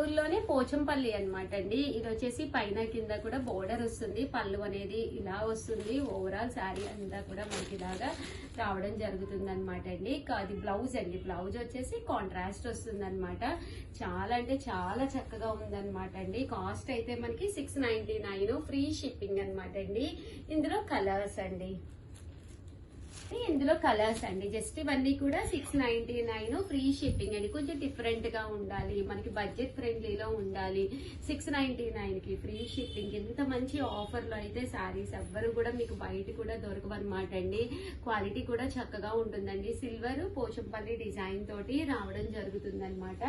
పళ్ళులోనే పోచంపల్లి అనమాట అండి. ఇది వచ్చేసి పైన కింద కూడా బోర్డర్ వస్తుంది. పళ్ళు అనేది ఇలా వస్తుంది. ఓవరాల్ శారీ అంతా కూడా మనకి ఇలాగా రావడం జరుగుతుంది అనమాట అండి. అది బ్లౌజ్ అండి. బ్లౌజ్ వచ్చేసి కాంట్రాస్ట్ వస్తుంది అనమాట. చాలా అంటే చాలా చక్కగా ఉందన్నమాట అండి. కాస్ట్ అయితే మనకి 699, ఫ్రీ షిప్పింగ్ అనమాట అండి. ఇందులో కలర్స్ అండి, ఇందులో కలర్స్ అండి. జస్ట్ ఇవన్నీ కూడా 699, ఫ్రీ షిప్పింగ్ అండి. కొంచెం డిఫరెంట్ గా ఉండాలి, మనకి బడ్జెట్ ఫ్రెండ్లీలో ఉండాలి. 699 కి ఫ్రీ షిప్పింగ్. ఇంత మంచి ఆఫర్ లో అయితే శారీస్ ఎవ్వరు కూడా మీకు బయట కూడా దొరకవన్నమాట అండి. క్వాలిటీ కూడా చక్కగా ఉంటుందండి. సిల్వర్ పోచంపల్లి డిజైన్ తోటి రావడం జరుగుతుంది అనమాట.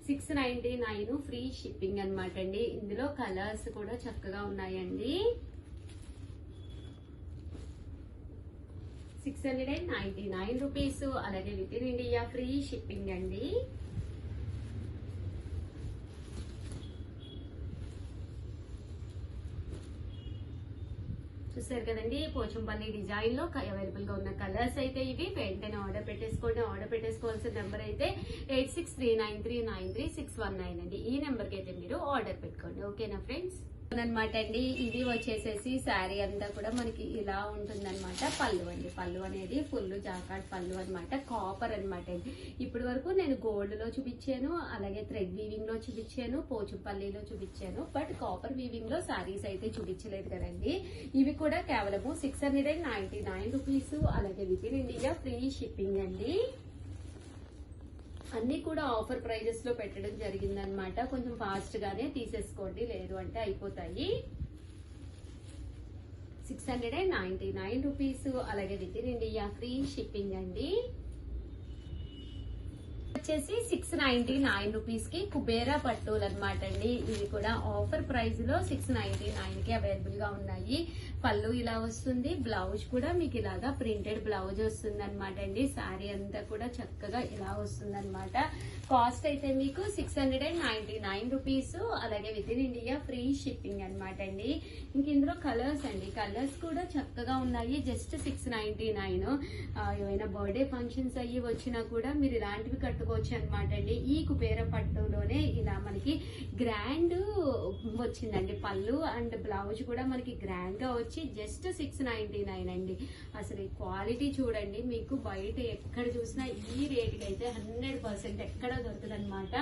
699, ఫ్రీ షిప్పింగ్ అనమాట అండి. ఇందులో కలర్స్ కూడా చక్కగా ఉన్నాయండి. 699 రూపీస్. అలాగే with in India free shipping అండి. చూసారు కదండి, పోచంపల్లి డిజైన్ లో అవైలబుల్ గా ఉన్న కలర్స్ అయితే ఇవి. వెంటనే ఆర్డర్ పెట్టేసుకోండి. ఆర్డర్ పెట్టేసుకోవాల్సిన నెంబర్ అయితే 8639393619 అండి. ఈ నెంబర్ కి అయితే మీరు ఆర్డర్ పెట్టుకోండి. ఓకేనా ఫ్రెండ్స్ అనమాట అండి. ఇది వచ్చేసేసి శారీ అంతా కూడా మనకి ఇలా ఉంటుందన్నమాట. పళ్ళు అండి, పళ్ళు అనేది ఫుల్ జాకాట్ పళ్ళు అనమాట. కాపర్ అనమాట అండి. ఇప్పటి వరకు నేను గోల్డ్ లో చూపించాను, అలాగే థ్రెడ్ వీవింగ్ లో చూపించాను, పోచంపల్లిలో చూపించాను. బట్ కాపర్ వీవింగ్ లో శారీస్ అయితే చూపించలేదు కదండి. ఇవి కూడా కేవలము 699 రూపీస్. అలాగే with in India free shipping అండి. అన్ని కూడా ఆఫర్ ప్రైజెస్ లో పెట్టడం జరిగింది అనమాట. కొంచెం ఫాస్ట్ గానే తీసేసుకోండి, లేదు అంటే అయిపోతాయి. 699 రూపీస్. అలాగే with in India free shipping అండి. వచ్చేసి 699 రూపీస్ కి కుబేరా పట్టులు అనమాట అండి. ఇవి కూడా ఆఫర్ ప్రైస్ లో 699 కి అవైలబుల్ గా ఉన్నాయి. పళ్ళు ఇలా వస్తుంది. బ్లౌజ్ కూడా మీకు ఇలాగా ప్రింటెడ్ బ్లౌజ్ వస్తుంది అనమాట అండి. శారీ అంతా కూడా చక్కగా ఇలా వస్తుంది అనమాట. కాస్ట్ అయితే మీకు 699 రూపీస్. అలాగే with in India free shipping అనమాట అండి. ఇంక ఇందులో కలర్స్ అండి. కలర్స్ కూడా చక్కగా ఉన్నాయి. జస్ట్ 699. ఏమైనా బర్త్డే ఫంక్షన్స్ అయ్యి వచ్చినా కూడా మీరు ఇలాంటివి కట్టుకోవచ్చు అనమాట అండి. ఈ కుబేర పట్టులోనే ఇలా మనకి గ్రాండ్ వచ్చిందండి. పళ్ళు అండ్ బ్లౌజ్ కూడా మనకి గ్రాండ్ గా వచ్చి జస్ట్ 699 అండి. అసలు ఈ క్వాలిటీ చూడండి, మీకు బయట ఎక్కడ చూసినా ఈ రేట్కి అయితే 100% ఎక్కడ దొరకదు అనమాట.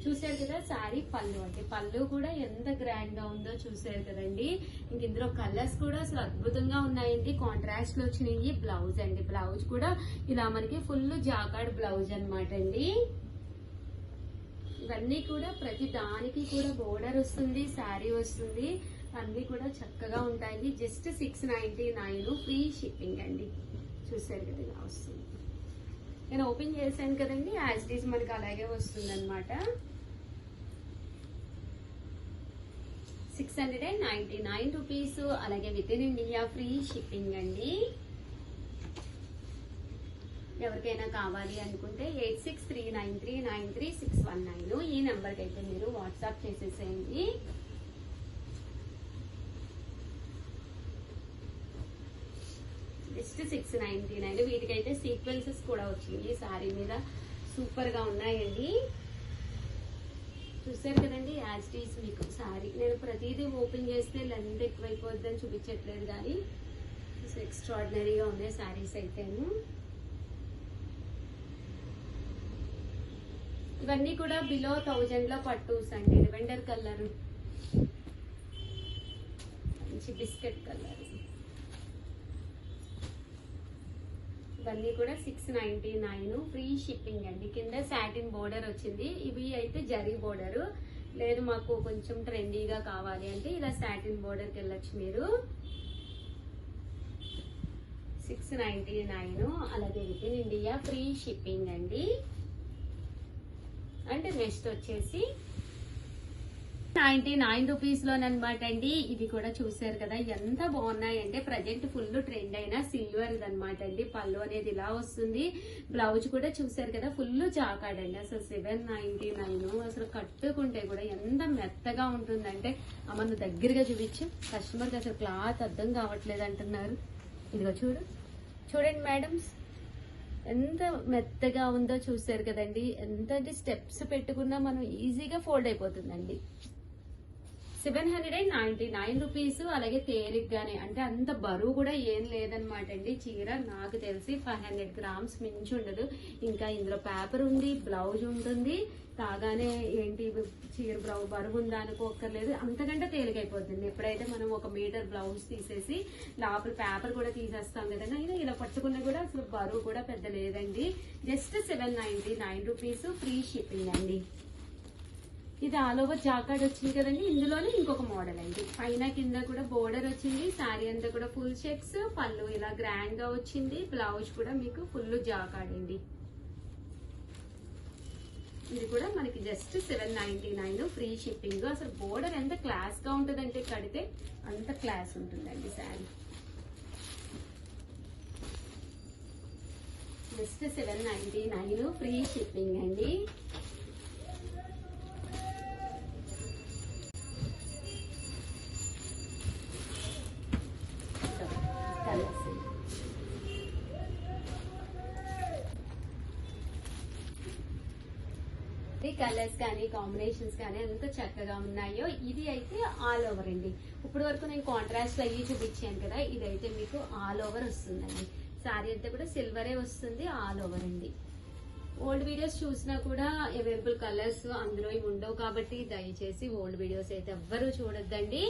చూసారు కదా శారీ పళ్ళు అంటే పళ్ళు కూడా ఎంత గ్రాండ్ గా ఉందో చూసారు కదండి. ఇంక ఇందులో కలర్స్ కూడా అసలు అద్భుతంగా ఉన్నాయండి. కాంట్రాస్ట్ లో వచ్చినాయి. బ్లౌజ్ అండి, బ్లౌజ్ కూడా ఇలా మనకి ఫుల్ జాకాడ్ బ్లౌజ్ అనమాట అండి. ఇవన్నీ కూడా ప్రతి దానికి కూడా బోర్డర్ వస్తుంది, శారీ వస్తుంది. అన్ని కూడా చక్కగా ఉంటాయి. జస్ట్ 699 ఫ్రీ షిప్పింగ్ అండి. చూసారు కదా ఇలా వస్తుంది. నేను ఓపెన్ చేశాను కదండి, యాజ్ ఇట్ ఈస్ మనకి అలాగే వస్తుంది అనమాట. 699 రూపీస్. అలాగే with in India free shipping అండి. ఎవరికైనా కావాలి అనుకుంటే 8639393619 ఈ నెంబర్కి అయితే మీరు వాట్సాప్ చేసేసేయండి. జస్ట్ 699. వీటికైతే సీక్వెన్సెస్ కూడా వచ్చింది శారీ మీద. సూపర్ గా ఉన్నాయండి. చూసారు కదండి, యాజ్ ఇట్ ఈస్ మీకు శారీ. నేను ప్రతిదీ ఓపెన్ చేస్తే లెంత్ ఎక్కువైపోద్దని చూపించట్లేదు, కానీ ఎక్స్ట్రాడినరీగా ఉన్నాయి శారీస్ అయితేను. ఇవన్నీ కూడా బిలో 1000 లో పట్టూస్ అండి. లెవెండర్ కలర్, మంచి బిస్కెట్ కలర్. ఇవన్నీ కూడా 699 ఫ్రీ షిప్పింగ్ అండి. కింద సాటిన్ బోర్డర్ వచ్చింది. ఇవి అయితే జరీ బోర్డర్. లేదు మాకు కొంచెం ట్రెండీగా కావాలి అంటే ఇలా సాటిన్ బోర్డర్కి వెళ్ళొచ్చు మీరు. 699. అలాగే with in India free shipping అండి. అంటే నెక్స్ట్ వచ్చేసి 99 రూపీస్ లోనమాట అండి. ఇవి కూడా చూసారు కదా ఎంత బాగున్నాయంటే, ప్రజెంట్ ఫుల్ ట్రెండ్ అయిన సిల్వర్ అనమాట అండి. పళ్ళు అనేది ఇలా వస్తుంది. బ్లౌజ్ కూడా చూసారు కదా ఫుల్ జాకాడ్ అండి. అసలు 799. అసలు కట్టుకుంటే కూడా ఎంత మెత్తగా ఉంటుందంటే, మన దగ్గరగా చూపించు. కస్టమర్కి అసలు క్లాత్ అర్థం కావట్లేదు అంటున్నారు. ఇదిగో చూడండి మేడమ్స్, ఎంత మెత్తగా ఉందో చూసారు కదండి. ఎంత అంటే స్టెప్స్ పెట్టుకున్నా మనం ఈజీగా ఫోల్డ్ అయిపోతుందండి. 799 రూపీస్. అలాగే తేలిగ్గానే, అంటే అంత బరువు కూడా ఏం లేదనమాట అండి. చీర నాకు తెలిసి 500 గ్రామ్స్ మించి ఉండదు. ఇంకా ఇందులో పేపర్ ఉంది, బ్లౌజ్ ఉంటుంది. కాగానే ఏంటి చీర బరువు ఉందా అనుకోక్కర్లేదు, అంతకంటే తేలికైపోతుంది. ఎప్పుడైతే మనం 1 మీటర్ బ్లౌజ్ తీసేసి లోపల పేపర్ కూడా తీసేస్తాం కదండి, అయినా ఇలా పట్టుకున్నా కూడా అసలు బరువు కూడా పెద్ద లేదండి. జస్ట్ 799 రూపీస్, ఫ్రీ షిప్పింగ్ అండి. ఇది ఆల్ ఓవర్ జాకార్డ్ వచ్చింది కదండి. ఇందులోనే ఇంకొక మోడల్ అండి. పైన కింద కూడా బోర్డర్ వచ్చింది. శారీ అంతా కూడా ఫుల్ చెక్స్, పళ్ళు ఇలా గ్రాండ్ గా వచ్చింది. బ్లౌజ్ కూడా మీకు ఫుల్ జాకార్డ్ అండి. ఇది కూడా మనకి జస్ట్ 799 ఫ్రీ షిప్పింగ్. అసలు బోర్డర్ ఎంత క్లాస్ గా ఉంటుందంటే కడితే అంత క్లాస్ ఉంటుందండి శారీ. జస్ట్ 799 ఫ్రీ షిప్పింగ్ అండి. కలర్స్ కానీ కాంబినేషన్స్ కానీ ఎంత చక్కగా ఉన్నాయో. ఇది అయితే ఆల్ ఓవర్ అండి. ఇప్పుడు వరకు నేను కాంట్రాస్ట్ అయ్యి చూపించాను కదా, ఇదైతే మీకు ఆల్ ఓవర్ వస్తుందండి. శారీ అంతా కూడా సిల్వరే వస్తుంది, ఆల్ ఓవర్ అండి. ఓల్డ్ వీడియోస్ చూసినా కూడా అవైలబుల్ కలర్స్ అందులో ఉండవు కాబట్టి దయచేసి ఓల్డ్ వీడియోస్ అయితే ఎవ్వరూ చూడొద్దండి.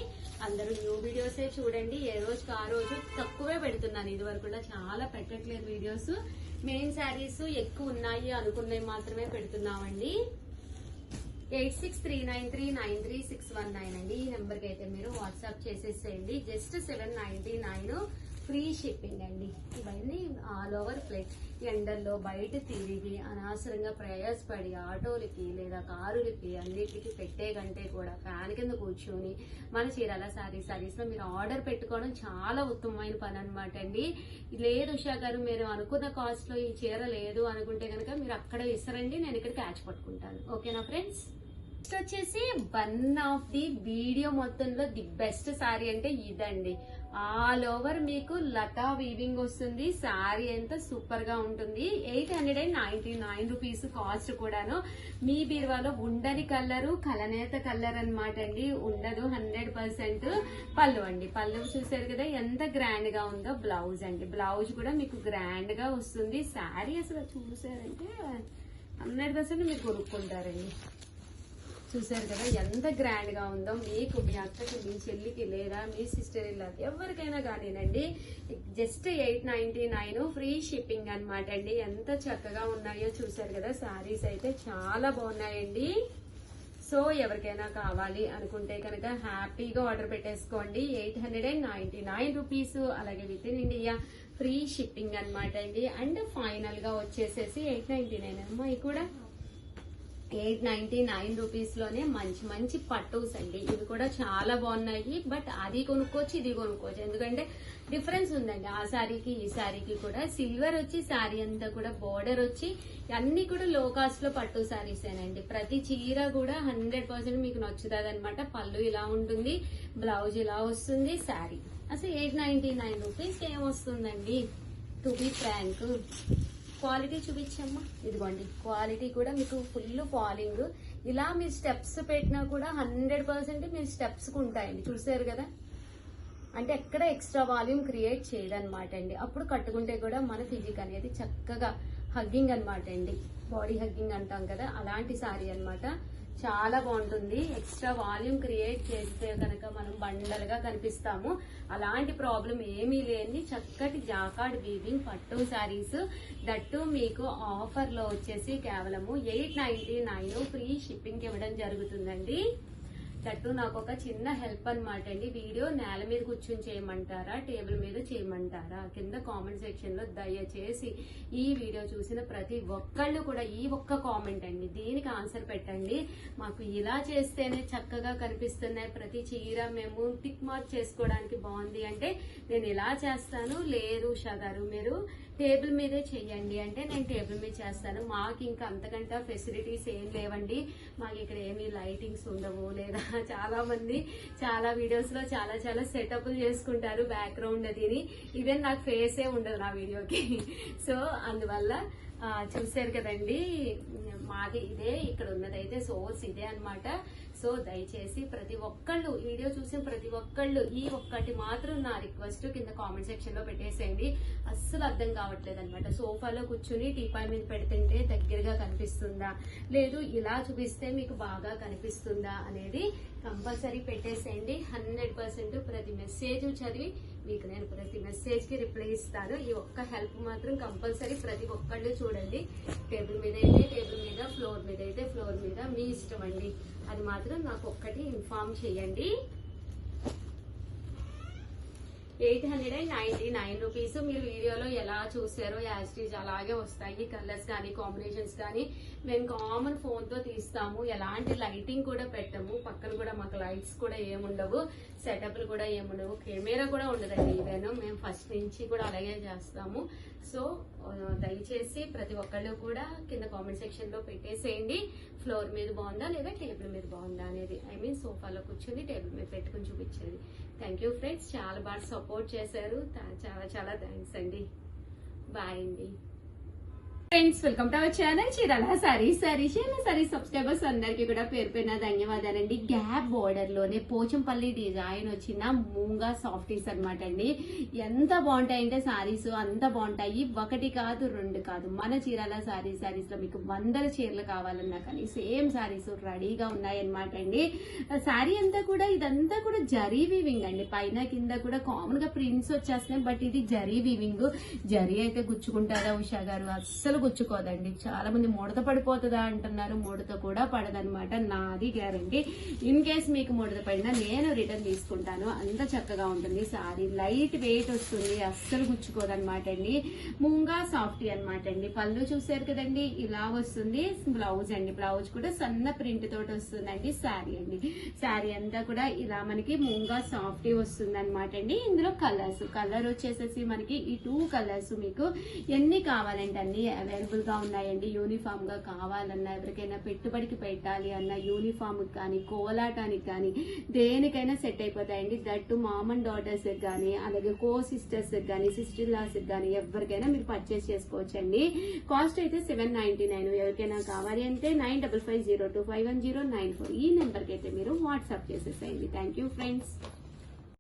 అందరూ న్యూ వీడియోసే చూడండి. ఏ రోజుకి ఆ రోజు తక్కువే పెడుతున్నాను. ఇది వరకు కూడా చాలా పెట్టట్లేదు వీడియోస్. మెయిన్ శారీస్ ఎక్కువ ఉన్నాయి అనుకున్నవి మాత్రమే పెడుతున్నామండి. 8639393619 అండి. ఈ నెంబర్ కి అయితే మీరు వాట్సాప్ చేసేసేయండి. జస్ట్ 799 ఫ్రీ షిప్పింగ్ అండి. ఇవన్నీ ఆల్ ఓవర్ ప్లేట్. ఎండల్లో బయట తిరిగి అనవసరంగా ప్రయాసపడి ఆటోలకి లేదా కారులకి అన్నిటికీ పెట్టే కంటే కూడా ఫ్యాన్ కింద కూర్చొని మన చీరాల సారీస్ లో మీరు ఆర్డర్ పెట్టుకోవడం చాలా ఉత్తమమైన పని అనమాట అండి. లేదు ఉషా గారు మీరు అనుకున్న కాస్ట్ లో ఈ చీర లేదు అనుకుంటే కనుక మీరు అక్కడ ఇస్తారండి, నేను ఇక్కడ క్యాచ్ పట్టుకుంటాను. ఓకేనా ఫ్రెండ్స్? నెక్స్ట్ వచ్చేసి వన్ ఆఫ్ ది వీడియో మొత్తంలో ది బెస్ట్ శారీ అంటే ఇదండి. ఆల్ ఓవర్ మీకు లతా వీవింగ్ వస్తుంది. శారీ అంతా సూపర్ గా ఉంటుంది. 899 రూపీస్ కాస్ట్ కూడాను. మీ బీరువాలో ఉండని కలరు కలనేత కలర్ అనమాట అండి. ఉండదు 100%. పళ్ళు అండి, పళ్ళు చూసారు కదా ఎంత గ్రాండ్ గా ఉందో. బ్లౌజ్ అండి, బ్లౌజ్ కూడా మీకు గ్రాండ్ గా వస్తుంది. శారీ అసలు చూసారంటే 100% మీరు కొనుక్కుంటారండి. చూసారు కదా ఎంత గ్రాండ్ గా ఉందో. మీకు మీ అక్కకి, మీ చెల్లికి లేదా మీ సిస్టర్ ఇలా ఎవరికైనా కానీనండి. జస్ట్ 899 ఫ్రీ షిప్పింగ్ అనమాట అండి. ఎంత చక్కగా ఉన్నాయో చూసారు కదా. శారీస్ అయితే చాలా బాగున్నాయండి. సో ఎవరికైనా కావాలి అనుకుంటే కనుక హ్యాపీగా ఆర్డర్ పెట్టేసుకోండి. 899 రూపీస్. అలాగే with in India free shipping అనమాట అండి. అండ్ ఫైనల్ గా వచ్చేసేసి 899 అమ్మా. ఇవి కూడా 899 రూపీస్ లోనే మంచి మంచి పట్టూస్ అండి. ఇవి కూడా చాలా బాగున్నాయి. బట్ అది కొనుక్కోవచ్చు, ఇది కొనుక్కోవచ్చు. ఎందుకంటే డిఫరెన్స్ ఉందండి ఆ శారీకి ఈ శారీకి కూడా. సిల్వర్ వచ్చి శారీ అంతా కూడా బోర్డర్ వచ్చి అన్ని కూడా లో కాస్ట్ లో పట్టు శారీసేనండి. ప్రతి చీర కూడా 100% మీకు నచ్చుతుంది అనమాట. పళ్ళు ఇలా ఉంటుంది, బ్లౌజ్ ఇలా వస్తుంది. శారీ అసలు 899 రూపీస్ ఏమొస్తుందండి. టు బి ఫ్రాంక్, క్వాలిటీ చూపించమ్మా. ఇదిగోండి క్వాలిటీ కూడా మీకు ఫుల్ ఫాలింగ్. ఇలా మీరు స్టెప్స్ పెట్టినా కూడా 100% మీరు స్టెప్స్ కు ఉంటాయండి. చూసారు కదా, అంటే ఎక్కడ ఎక్స్ట్రా వాల్యూమ్ క్రియేట్ చేయదనమాట అండి. అప్పుడు కట్టుకుంటే కూడా మన ఫిజిక్ అనేది చక్కగా హగ్గింగ్ అనమాట అండి. బాడీ హగ్గింగ్ అంటాం కదా, అలాంటి సారీ అనమాట. చాలా బాగుంటుంది. ఎక్స్ట్రా వాల్యూమ్ క్రియేట్ చేస్తే కనుక మనం బండలుగా కనిపిస్తాము. అలాంటి ప్రాబ్లం ఏమీ లేని చక్కటి జాకార్డ్ వీవింగ్ పట్టు శారీస్. దట్టు మీకు ఆఫర్ లో వచ్చేసి కేవలము 899 ఫ్రీ షిప్పింగ్ ఇవ్వడం జరుగుతుందండి. దట్టు నాకు ఒక చిన్న హెల్ప్ అనమాట అండి. వీడియో నేల మీద కూర్చొని చేయమంటారా, టేబుల్ మీద చేయమంటారా? కింద కామెంట్ సెక్షన్ లో దయచేసి ఈ వీడియో చూసిన ప్రతి ఒక్కళ్ళు కూడా ఈ ఒక్క కామెంట్ అండి, దీనికి ఆన్సర్ పెట్టండి. మాకు ఇలా చేస్తేనే చక్కగా కనిపిస్తున్నాయి ప్రతి చీర, మేము టిక్ మార్క్ చేసుకోవడానికి బాగుంది అంటే నేను ఇలా చేస్తాను. లేదు ఉషా గారు మీరు టేబుల్ మీదే చెయ్యండి అంటే నేను టేబుల్ మీద చేస్తాను. మాకు ఇంకా అంతకంటే ఫెసిలిటీస్ ఏం లేవండి. మాకు ఇక్కడ ఏమీ లైటింగ్స్ ఉండవు, లేదా చాలా మంది చాలా వీడియోస్ లో చాలా చాలా సెటప్లు చేసుకుంటారు బ్యాక్గ్రౌండ్ అదిని. ఈవెన్ నాకు ఫేసే ఉండదు నా వీడియోకి. సో అందువల్ల చూసారు కదండి, మాది ఇదే, ఇక్కడ ఉన్నదైతే సోర్స్ ఇదే అన్నమాట. సో దయచేసి ప్రతి ఒక్కళ్ళు వీడియో చూసిన ప్రతి ఒక్కళ్ళు ఈ ఒక్కటి మాత్రం నా రిక్వెస్ట్ కింద కామెంట్ సెక్షన్ లో పెట్టేసేయండి. అస్సలు అర్థం కావట్లేదు అనమాట. సోఫాలో కూర్చుని టీపాయ్ మీద పెడుతుంటే దగ్గరగా కనిపిస్తుందా, లేదు ఇలా చూపిస్తే మీకు బాగా కనిపిస్తుందా అనేది కంపల్సరీ పెట్టేసేయండి. 100% ప్రతి మెసేజ్ చదివి మీకు నేను ప్రతి మెసేజ్ కి రిప్లై ఇస్తాను. ఈ ఒక్క హెల్ప్ మాత్రం కంపల్సరీ ప్రతి ఒక్కళ్ళు చూడండి. టేబుల్ మీద అయితే టేబుల్ మీద, ఫ్లోర్ మీద అయితే ఫ్లోర్ మీద, మీ ఇష్టం అండి. అది మాత్రం నాకు ఒక్కటి ఇన్ఫార్మ్ చేయండి. 899 రూపీస్. మీరు వీడియోలో ఎలా చూసారో యాస్టీజ్ అలాగే వస్తాయి. కలర్స్ కానీ కాంబినేషన్స్ కానీ మేము కామన్ ఫోన్ తో తీస్తాము. ఎలాంటి లైటింగ్ కూడా పెట్టము. పక్కన కూడా మాకు లైట్స్ కూడా ఏముండవు, సెటప్లు కూడా ఏముండవు, కెమెరా కూడా ఉండదండి. ఈవెన్ మేము ఫస్ట్ నుంచి కూడా అలాగే చేస్తాము. సో దయచేసి ప్రతి ఒక్కళ్ళు కూడా కింద కామెంట్ సెక్షన్ లో పెట్టేసేయండి. ఫ్లోర్ మీద బాగుందా లేదా టేబుల్ మీద బాగుందా అనేది. ఐ మీన్ సోఫాలో కూర్చొని టేబుల్ మీద పెట్టుకుని చూపించేది. థ్యాంక్ యూ ఫ్రెండ్స్, చాలా బాగా సపోర్ట్ చేశారు. చాలా చాలా థ్యాంక్స్ అండి. బాయ్ అండి. Friends, welcome to our channel Chirala saris. Saris subscribers అందరికి కూడా పేరు పేరున ధన్యవాదాలండి. గ్యాప్ బోర్డర్ లోనే పోచంపల్లి డిజైన్ వచ్చిన మూంగా సాఫ్టీస్ అనమాట అండి. ఎంత బాగుంటాయంటే సారీస్ అంత బాగుంటాయి. ఒకటి కాదు రెండు కాదు, మన చీరాల సారీస్ లో మీకు 100 చీరలు కావాలన్నా కానీ సేమ్ సారీస్ రెడీగా ఉన్నాయన్నమాట అండి. సారీ అంతా కూడా ఇదంతా కూడా జరీ వీవింగ్ అండి. పైన కింద కూడా కామన్ గా ప్రింట్స్ వచ్చేస్తున్నాయి, బట్ ఇది జరీ వీవింగ్. జరీ అయితే గుచ్చుకుంటారా ఉషా గారు? అస్సలు గుచ్చుకోదండి. చాలా మంది ముడత పడిపోతుందా అంటున్నారు. ముడత కూడా పడదనమాట, నాది గ్యారంటీ. ఇన్ కేస్ మీకు ముడత పడినా నేను రిటర్న్ తీసుకుంటాను. అంత చక్కగా ఉంటుంది సారీ. లైట్ వెయిట్ వస్తుంది, అస్సలు గుచ్చుకోదనమాట అండి. మూంగా సాఫ్టీ అనమాట అండి. పళ్ళు చూసారు కదండి, ఇలా వస్తుంది. బ్లౌజ్ అండి, బ్లౌజ్ కూడా సన్న ప్రింట్ తోటి వస్తుందండి. శారీ అండి, శారీ అంతా కూడా ఇలా మనకి మూంగా సాఫ్టీ వస్తుంది అనమాట అండి. ఇందులో కలర్ వచ్చేసేసి మనకి ఈ 2 కలర్స్ మీకు ఎన్ని కావాలంటే అన్ని అవైలబుల్ గా ఉన్నాయండి. యూనిఫామ్ గా కావాలన్నా, ఎవరికైనా పెట్టుబడికి పెట్టాలి అన్న, యూనిఫామ్ కానీ కోలాటానికి కానీ దేనికైనా సెట్ అయిపోతాయండి. దట్టు మామ్ అండ్ డాటర్స్ కానీ, అలాగే కో సిస్టర్స్ కానీ, సిస్టర్ లాస్ కానీ ఎవరికైనా మీరు పర్చేస్ చేసుకోవచ్చండి. కాస్ట్ అయితే 799. ఎవరికైనా కావాలి అంటే 9550251094 ఈ నెంబర్ కి అయితే మీరు వాట్సాప్ చేసేసేయండి. Thank you friends.